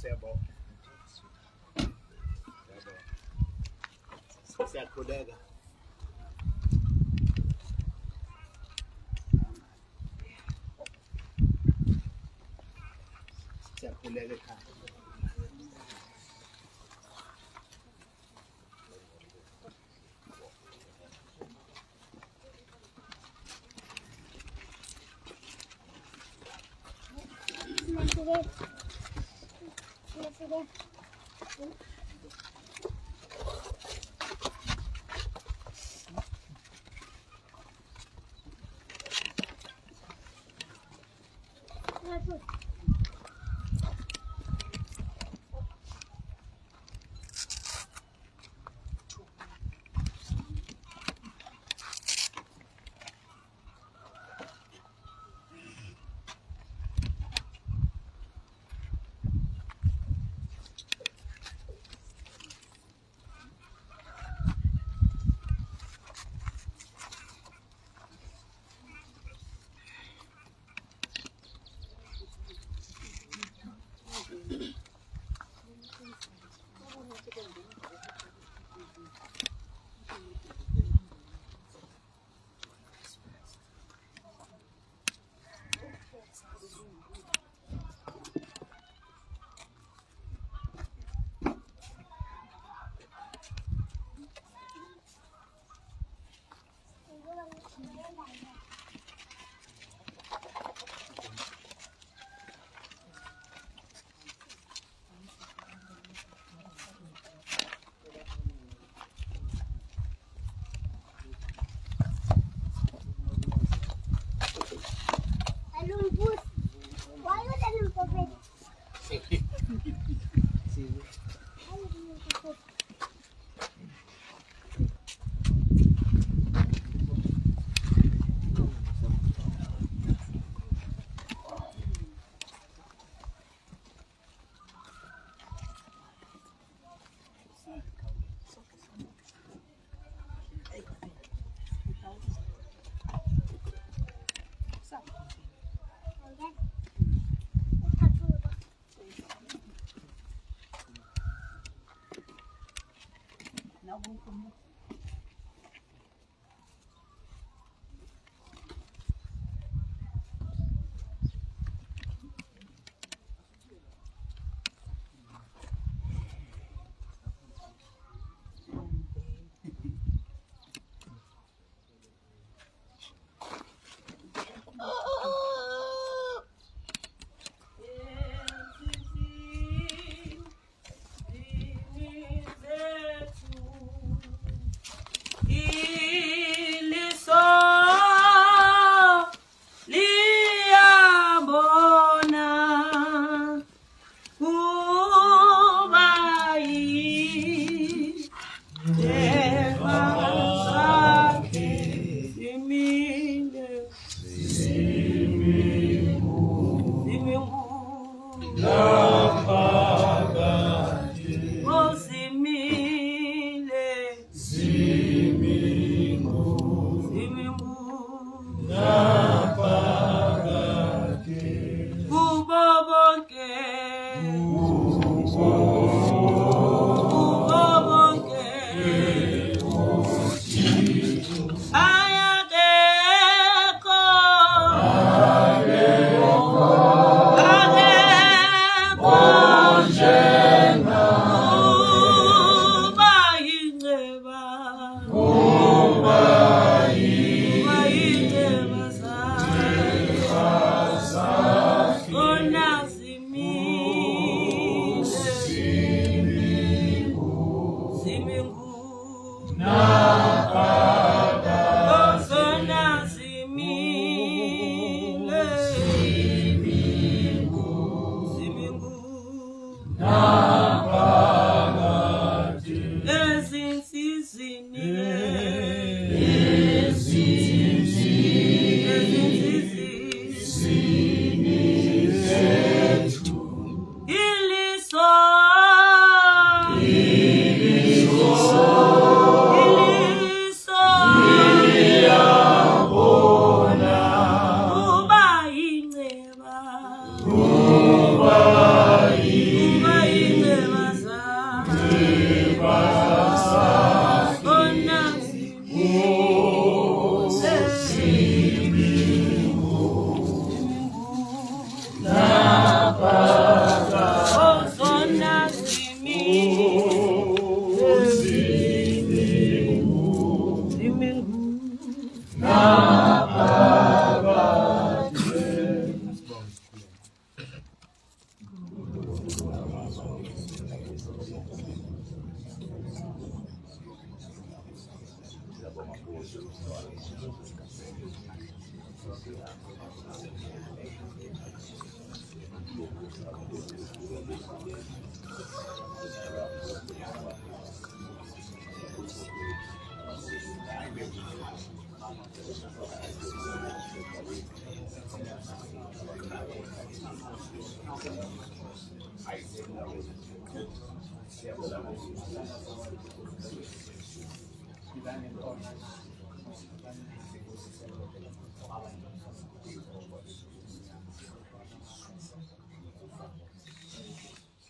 Sebo. Siyakhuleka. Siyakhuleka ekhaya.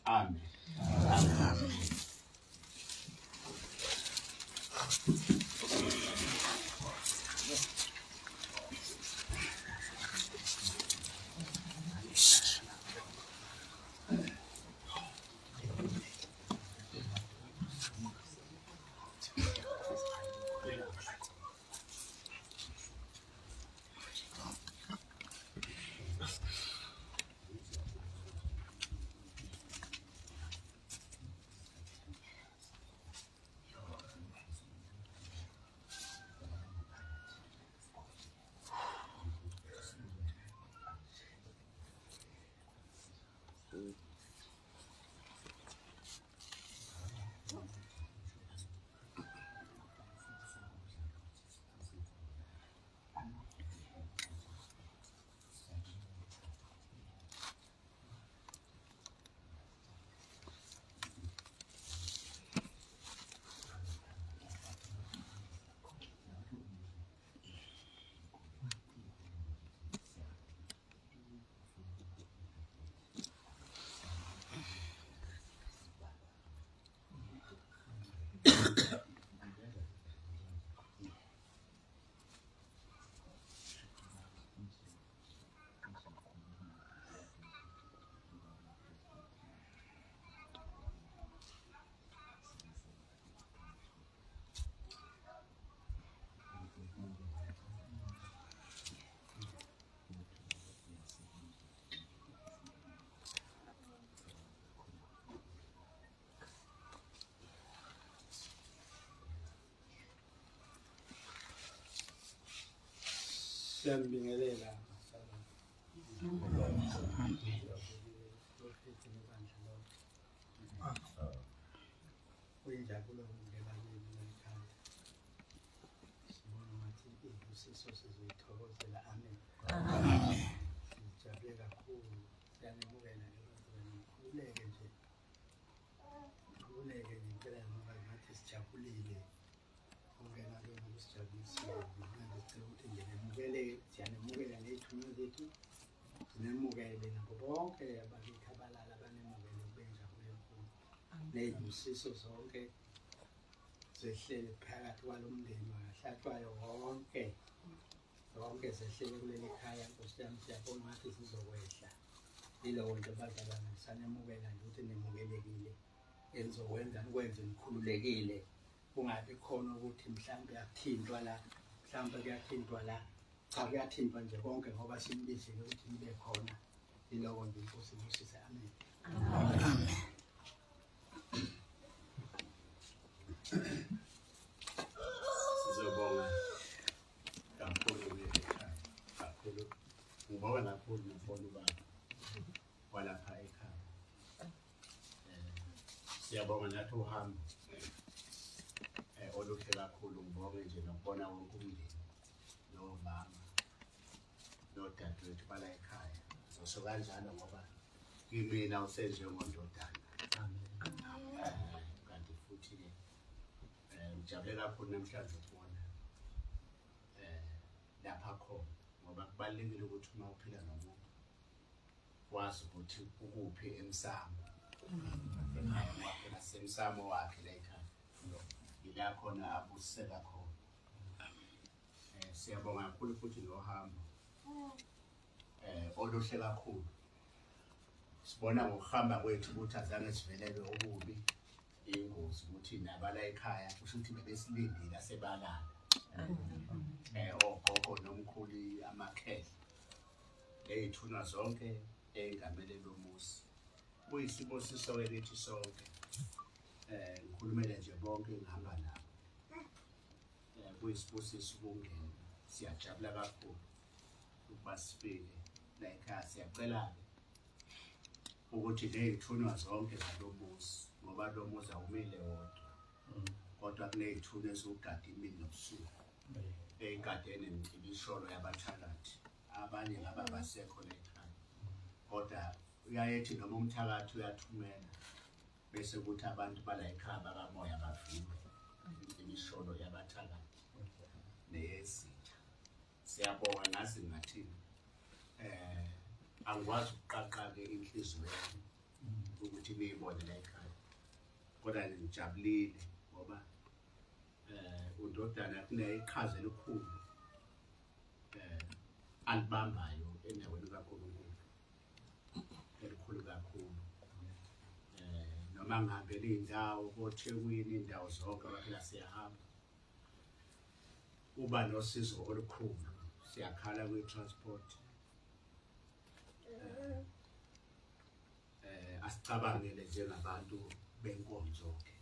Amen. Siyambingelela kuyinjabulo ukungena kini ekhaya. Sibona ngathi ibusiso sizoyithokozela. Amen. Sijabule kakhulu, siyanibukela nikhululeke nje, nikhululeke nje impela ngoba ngathi sijabulile ukungena kini okusijabulisile. Manje sicela ukuthi nje nemukele, siyanimukela ney'thunywa zethu, sinemukele nabo bonke abakithi abalala banemukele kube injabulo enkulu. Ney'busiso zonke zehlele phakathi kwalo mndeni wakahlatshwayo wonke, zonke zehlele kuleli khaya. Nkosi yami, siyabona ngathi zizokwehla. Yilowo nje bazalwane, sisanemukela nje ukuthi nimukelekile, enizokwenza nikwenze nikhululekile, kungabi khona ukuthi mhlawumbe akuthintwa la, mhlawumbe kuyathintwa la. Cha, kuyathintwa nje konke ngoba simbizile ukuthi nibe khona. Yiloko nje Nkosi ibusise. Amen. Sizobonga kakhulu ekhaya, kakhulu ngibonga kakhulu nomfolo ubaba walapha ekhaya. Siyabonga nathi uhambo oluhle kakhulu. Ngibonge nje nokubona wonke umndeni, nomama nodadewethu bala ekhaya. Ngizosho kanjalo ngoba kimina usenjengondodana. Kanti futhi-ke ngijabule kakhulu namhlanje ukubona lapha khona, ngoba kubalulekile ukuthi uma uphila nomuntu wazi ukuthi ukuphi emsamo. Nasemsamo wakhe la ekhaya ila khona abusela khona. Siyabonga kakhulu futhi nohambo oluhle kakhulu. Sibona ngokuhamba kwethu ukuthi azange sivelelwe okubi, ingozi ukuthi nabala ekhaya kusho ukuthi bebesilindile asebalala. Ogogo nomkhulu amakhehla, ey'thunywa zonke ey'ngamele lo muzi. Kuyisibusiso-ke kithi sonke. Ngikhulumele nje bonke engihamba nabo. kuyisibusiso ukungena siyajabula kakhulu ukuba sifike la ekhaya siyacela-ke ukuthi ney'thunywa zonke zalo muzi ngoba lo muzi awumile wodwa kodwa kuney'thunywa eziwugada imini nobusuku ey'gadene imisholo yabathakathi abanye ngaba basekho la ekhaya kodwa uyayethi noma umthakathi uyathumela bese kuthi abantu bala ekhaya bakamoya bafike imisholo yabathakathi neyezitha siyabonga nasi ngathini angikwazi ukuqaqa-ke inhliziyo yami ukuthi niyibone la ekhaya kodwa ngijabulile ngoba uNdodana kuneqhaza elikhulu alibambayo endaweni kaNkulunkulu elikhulu kakhulu noma ngihambela iy'ndawo koThekwini iy'ndawo zonke abaphela siyahamba uba nosizo olukhulu siyakhala kwi-transport asicabangele njengabantu benkonzo-ke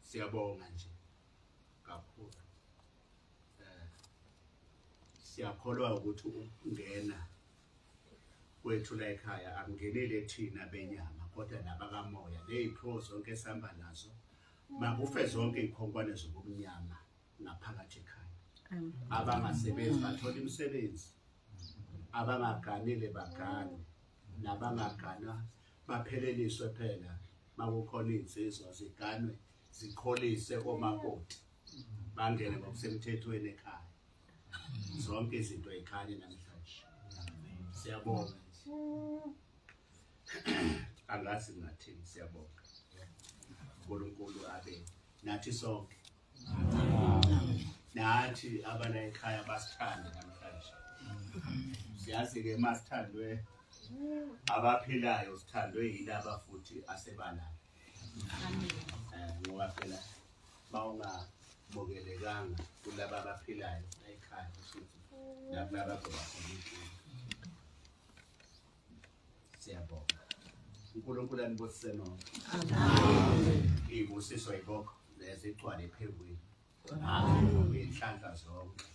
siyabonga nje kakhulu siyakholwa ukuthi ukungena kwethu la ekhaya akungenele thina benyama kodwa nabakamoya ney'phiwo zonke esihamba nazo makufe zonke iy'khonkwane zobumnyama ngaphakathi ekhaya abangasebenzi bathola imisebenzi abangaganile bagane nabangagana bapheleliswe phela makukhona iy'nsizwa ziganwe zikholise omakoti bangene ngokusemthethweni ekhaya zonke izinto ey'khanye namhlanje siyabonga angazi ngathini siyabonga uNkulunkulu abe nathi sonke nathi abala ekhaya basithande namhlanje siyazi-ke masithandwe abaphilayo sithandwe yilaba futhi asebalayo ngoba phela bawungamukelekanga kulaba abaphilayo la ekhaya futhi nakulaba abakhona siyabonga uNkulunkulu anibusise nonke iy'busiso yibokho lezigcwale ephekweni iy'nhlanhla zonke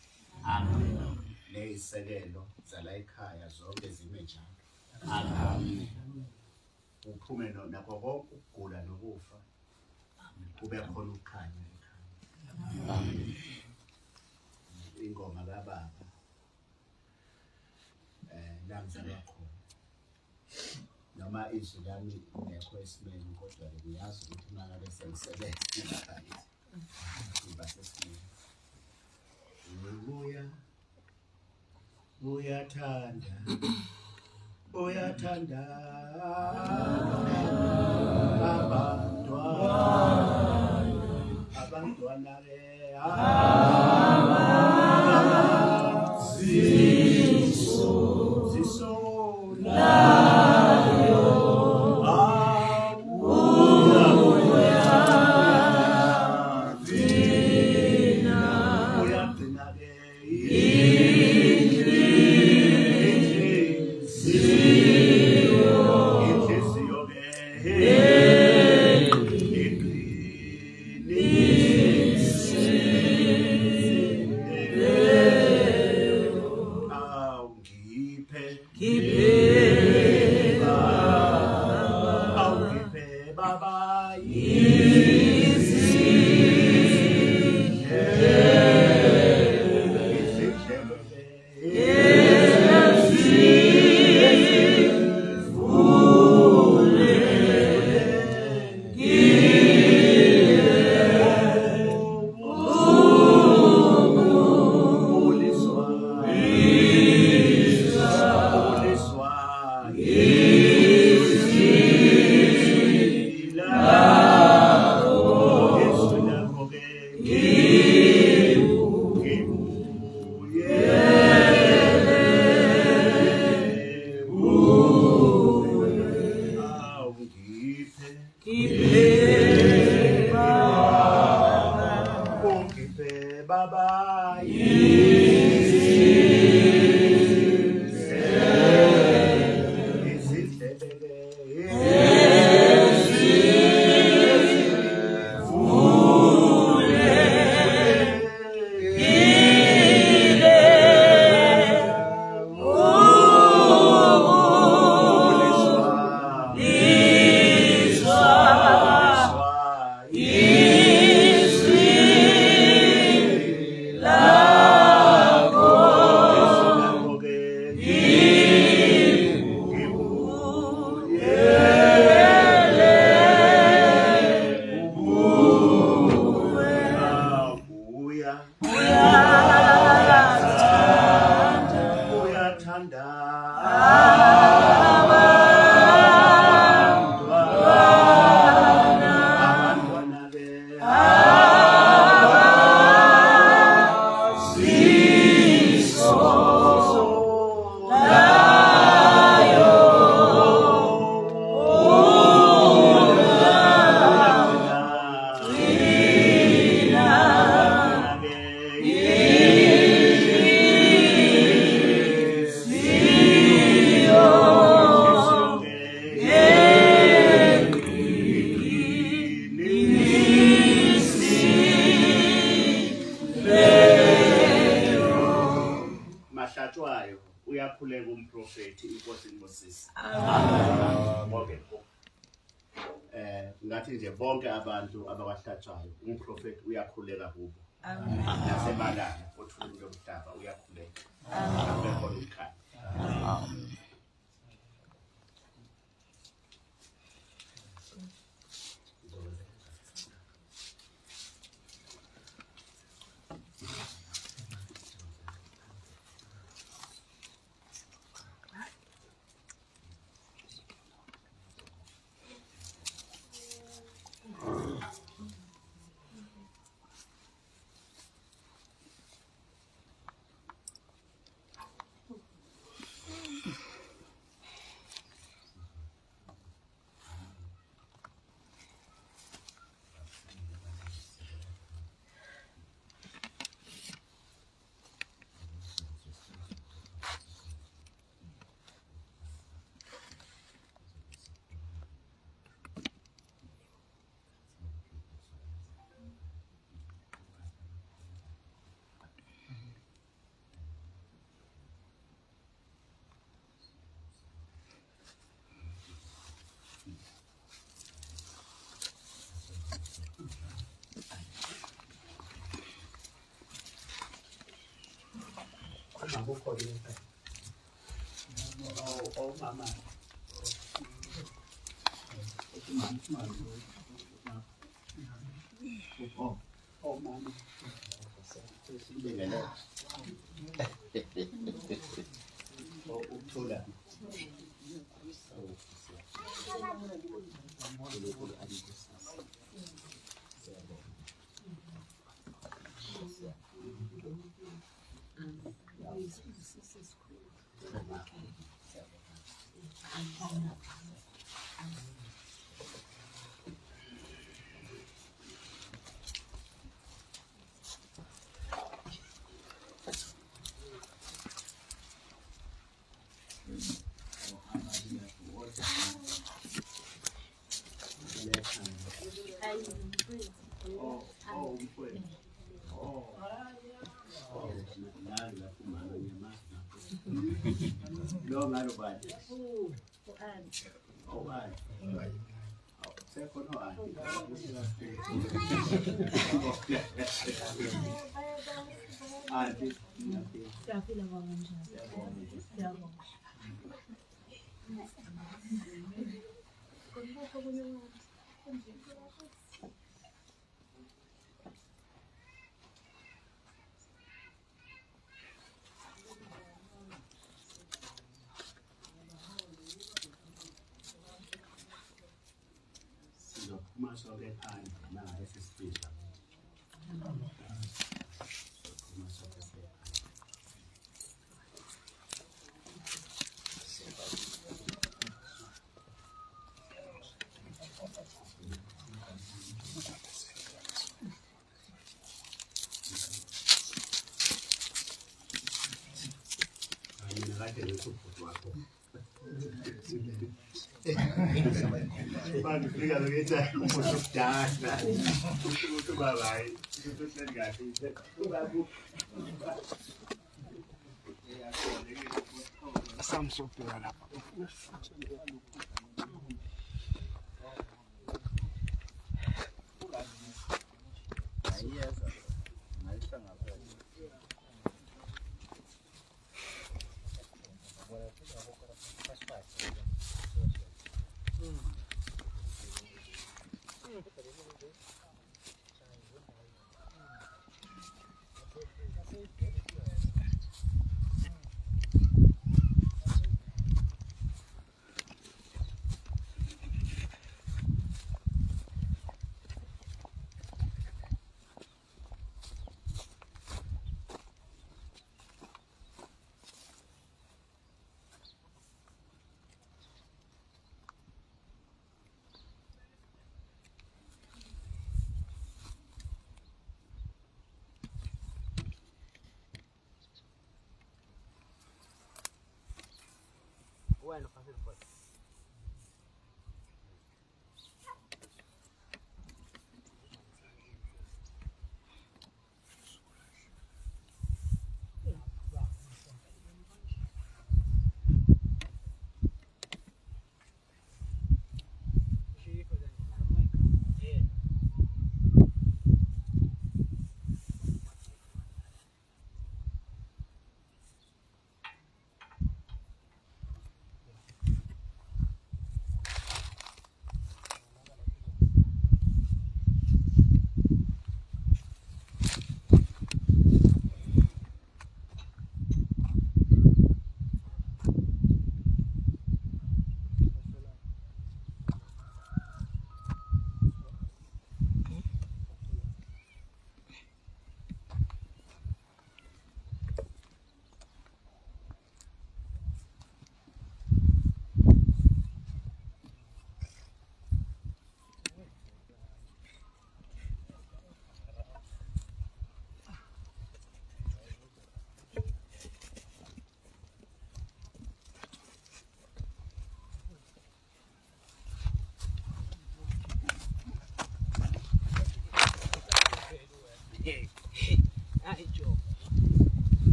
ney'sekelo zala ekhaya zonke zime njalo uphume nakho konke ukugula nokufa kube khona ukukhanya ekhaya ingoma kababa langizalwa khona noma izwi lami ngekho esimeni kodwa ngiyazi ukuthi mangabe sengisebenza ngiba sesimeni uyathanda abantwana ngenkomo. Ngathi nje bonke abantu abakahlatshwayo umprofeti uyakhuleka kubo. Amen. Nasemalanga othulini lomhlaba uyakhuleka. Amen. Amen. Akukho yini. Mama. Mama. Uthula. Lo ngalo bani? Oh bani. Saya kono ani. Adi. Siyaphila kanjani? Siyabonga. Masuk ke pan, nah SSP. Masuk ke pan. Ini nak ada support aku. Bang, beli kalau kita musuh jangan, itu balai, itu sergasi, itu bagus. Samsung tu ada. Bueno, fácil pues.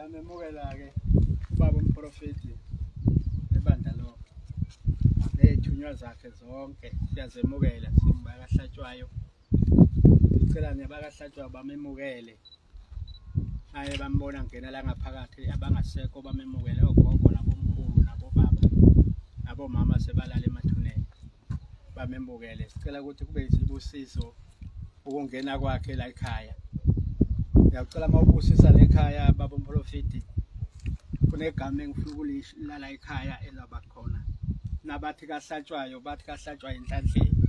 Siyamemukela-ke ubaba umprofeti nebandla lo ney'thunywa zakhe zonke siyazemukela simbakahlatshwayo. Sicela nebakahlatshwayo bamemukele. Aye bambona ngena la ngaphakathi abangasekho bamemukele ogogo nabomkhulu nabobaba nabomama sebalala emathuneni bamemukele. Sicela ukuthi kube izibusiso ukungena kwakhe la ekhaya. Ngiyacela mawubusisa la ekhaya baba umprofeti kunegama engifuna ukulilala ekhaya elaba khona. Nabathi kahlatshwayo bathi kahlatshwa enhlanhleni.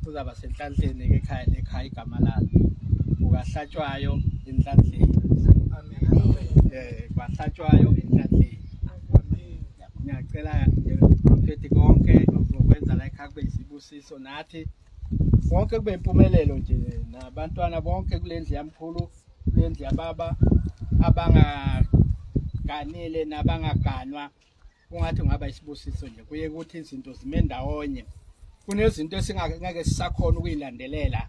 Uzaba senhlanhleni ke ekhaya lekhaya igama lalo. Ukahlatshwayo enhlanhleni. Bahlatshwayo enhlanhleni. Ngiyacela umprofeti konke okwenza la ekhaya kube isibusiso nathi konke kube impumelelo nje nabantwana bonke kulendlu yamkhulu kulendlu yababa abangaganile nabangaganwa kungathi ungaba isibusiso nje kuye ukuthi izinto zime ndawonye. Kunezinto esingeke sisakhona ukuyilandelela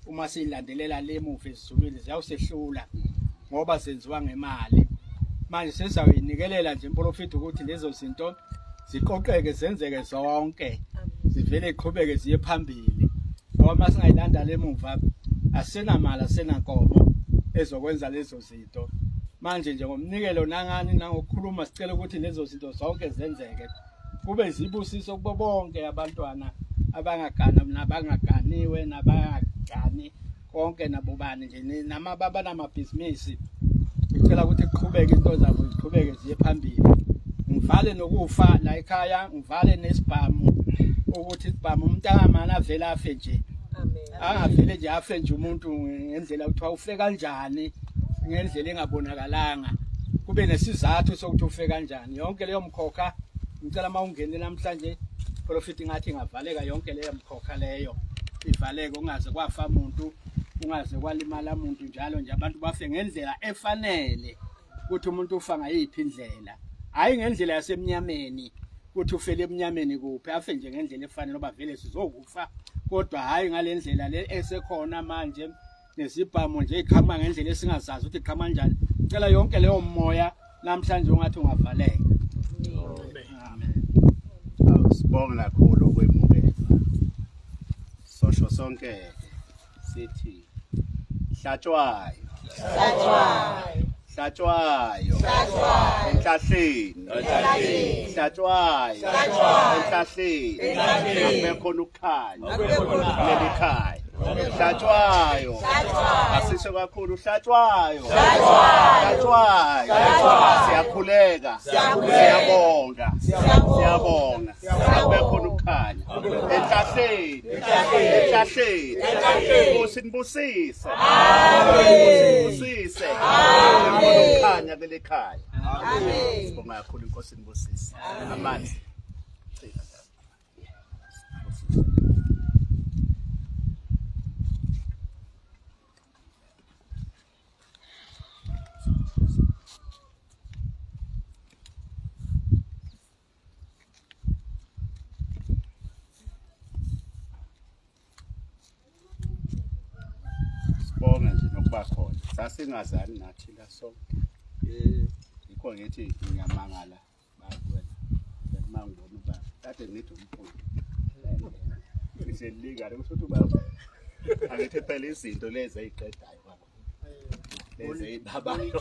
uma siyilandelela le muvi ezizulwini ziyawusehlula ngoba senziwa ngemali. Manje sesizawuyinikelela nje umprofeti ukuthi lezo zinto ziqoqeke zenzeke zonke zivele iqhubeke ziye phambili. Ngoba uma singayilanda le muva asenamali asenankomo ezokwenza lezo zinto. Manje nje ngomnikelo nangani nangokukhuluma sicela ukuthi lezo zinto zonke zenzeke. Kube izibusiso kubo bonke abantwana abangagana nabangaganiwe nabangagani konke nabobani nje namababa namabhizinisi. Ngicela ukuthi kuqhubeke into zabo ziqhubeke ziye phambili. Ngivale nokufa la ekhaya ngivale nesibhamu ukuthi isibhamu umuntu angamana avela afe nje. Angavele nje afe nje umuntu ngendlela kuthiwa ufe kanjani ngendlela engabonakalanga. Kube nesizathu sokuthi ufe kanjani. Yonke leyo mkhokha ngicela mawungene namhlanje profeti ngathi ingavaleka yonke leyo mkhokha leyo. Ivaleke ungaze kwafa umuntu ungaze kwalimala umuntu njalo nje abantu bafe ngendlela efanele ukuthi umuntu ufa ngayiphi indlela. Hayi ngendlela yasemnyameni ukuthi ufele emnyameni kuphi afe nje ngendlela efanele ngoba vele sizokufa kodwa hayi ngalendlela le esekhona manje nesibhamu nje iqhamuka ngendlela esingazazi ukuthi iqhamuka kanjani. Ngicela yonke leyo moya namhlanje ungathi ungavaleka. Amen. Sibonga kakhulu ukwemukela. Sosho sonke sithi hlatshwayo. Hlatshwayo. Hlatshwayo. Enhlahleni. Hlatshwayo. Enhlahleni. Akubekhona ukukhanya. Leli khaya. Hlatshwayo. Asisho kakhulu hlatshwayo. Hlatshwayo. Siyakhuleka. Siyabonga. Siyabonga. Akubekhona ukukhanya. Enhlahleni. Enhlahleni. Usinibusise. Usinibusise. Ukukhanya leli khaya. Amen. Sibonga kakhulu inkosi inibusise. Amanzi. Sibonga nje nokuba khona. Sasingazani nathi la sonke. Yikho ngithi ngiyamangala bakwena. Mangibona uba kade ngithi umfundi. Ngiselika ukuthi ubaba angithi phela izinto lezi eziqedayo kwakho. Lezi ezibabayo.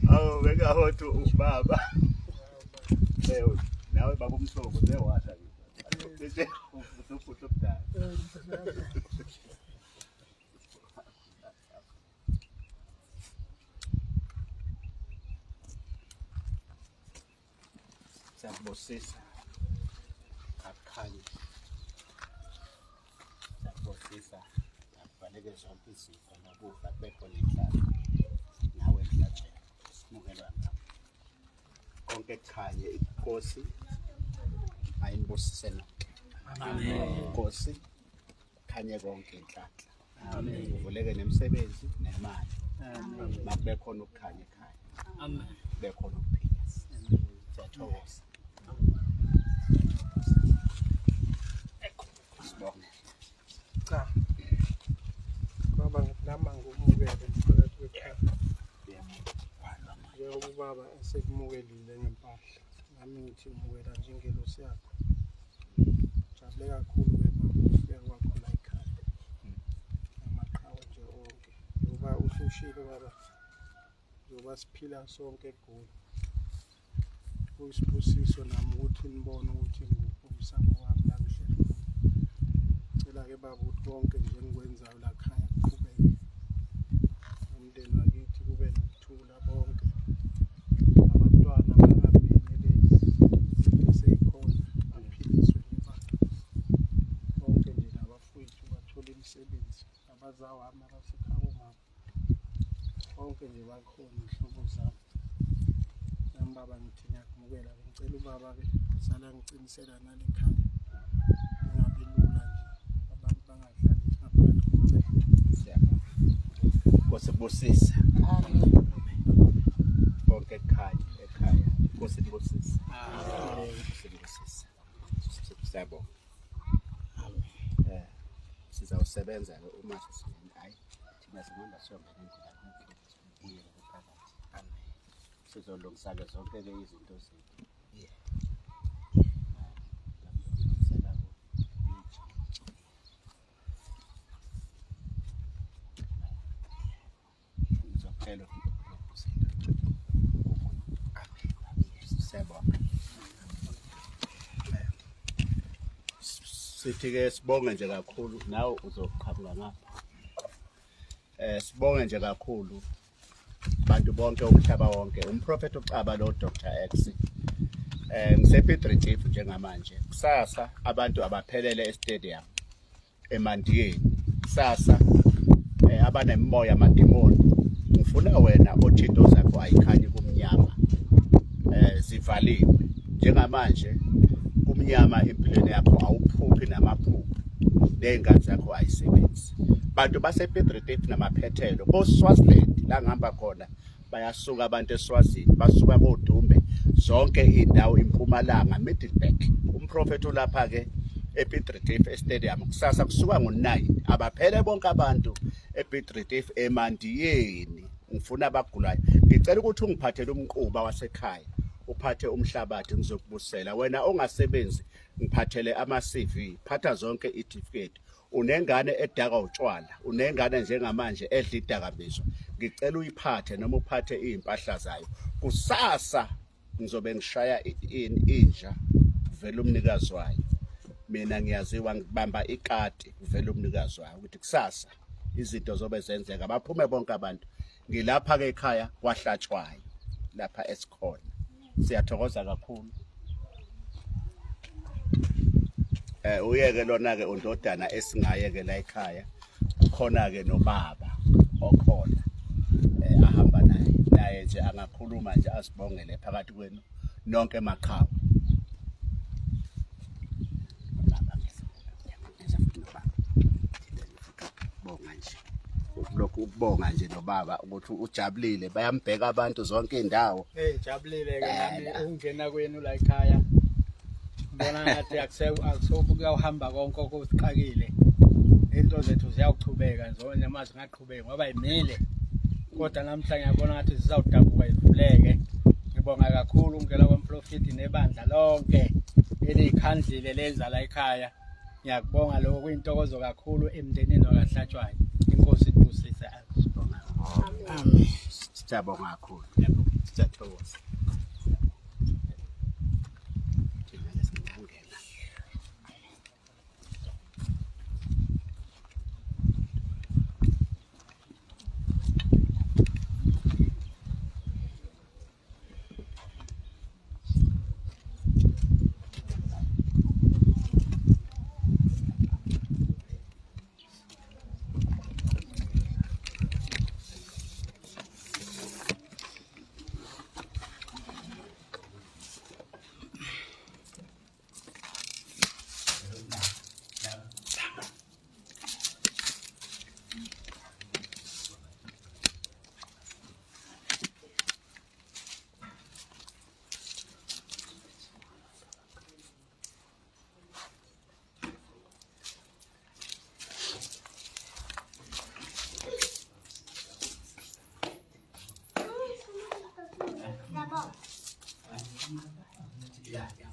Awu bengahothi ubaba. Nawe baba umhlobo zewasha nje. Nje ufuthi ubudala. Siyabusisa akukhanye siyabusisa akubaleke zonke izifo nokufa kubekho nenhlalo nawe mhlatshelo simukelana konke kukhanye inkosi ayinibusise nonke amen inkosi khanye konke inhlanhla amen uvuleke nemisebenzi nemali amen makube khona ukukhanya ekhaya amen kube khona ukuphila siyathokoza. Cha. Baba ngilama ngumukele. ubaba esekumukelile ngempahla nami ngithi umukela njengelosi yakho. Jabule kakhulu-ke baba ufika kwakho la ekhaya amaqhawe nje onke ngoba usushilo baba njengoba siphila sonke eGoli kuyisibusiso nami ukuthi nibone ukuthi ngikuphi umsamo wami la ngihleli khona. Ngicela-ke baba ukuthi konke nje engikwenzayo la khaya kuqhubeke umndeni wakithi kube nokuthula bonke abantwana bangabingelezi izinto seyikhona baphiliswe ngebanga bonke nje nabafowethu bathole imisebenzi abazawami abasekhaya komama bonke nje bakhona ihlobo zami nami baba ngithi ngiyakumukela ngicela ubaba-ke sala ngicinisela nale khaya ingabi lula nje abantu bangahlali ngaphakathi komcebo. Kusibusisa bonke ekhaya kusibusisa kusibusisa siyabonga sizawusebenza ke uma sisibona hayi thina singamba siyongena endlela phakathi sizolungisa ke zonke ke izinto zethu Hello. Siyabonga. Sithi-ke sibonge nje kakhulu nawe uzoqhamuka ngapha. Sibonge nje kakhulu bantu bonke umhlaba wonke. Umprofeti uCaba lo Dr. X. NgisePiet Retief njengamanje. Kusasa abantu abaphelele estadium eMandiyeni. Kusasa abanemoya amadimoni. Ngifuna wena othinto zakho ayikhanyi kumnyama zivaliwe njengamanje kumnyama empilweni yakho awuphuphi namaphupho nezingane zakho ayisebenzi bantu basePiet Retief namaphethelo boSwaziland la ngihamba khona bayasuka abantu eSwazini basuka koDumbe zonke indawo impumalanga Middelburg umprofeti ulapha ke ePiet Retief stadium kusasa kusuka ngo9 abaphele bonke abantu ePiet Retief eMandiyeni ngifuna abagulayo ngicela ukuthi ungiphathele umquba wasekhaya uphathe umhlabathi ngizokubusela wena ongasebenzi ngiphathele ama-CV phatha zonke i-certificate unengane edaka utshwala unengane njengamanje edla idakamizwa ngicela uyiphathe noma uphathe izimpahla zayo kusasa ngizobe ngishaya inja vele umnikazi wayo mina ngiyaziwa ngibamba ikati vele umnikazi wayo ukuthi kusasa izinto zobe zenzeka baphume bonke abantu ngilapha ke ekhaya kwahlatshwayo lapha esikhona siyathokoza kakhulu uyeke lona ke undodana esingayeke la ekhaya khona ke nobaba okhona ahamba naye nje angakhuluma nje asibongele phakathi kwenu nonke emaqhawe bonga nje lokhu ukubonga nje nobaba ukuthi ujabulile bayambheka abantu zonke indawo Jabulile ke nami ungena kwenu la ekhaya ngibona ngathi akusobuka uhamba konke okusiqakile into zethu ziyaqhubeka nje noma zingaqhubeki ngoba imile kodwa namhla ngiyabona ngathi zizawudabuka ivuleke ngibonga kakhulu ungena kwamprofeti nebandla lonke elikhandlile lenza la ekhaya ngiyakubonga lokho kuyintokozo kakhulu emndenini wakahlatshwayo inkosi ibusise amen siyabonga kakhulu siyathokoza Ya, ya.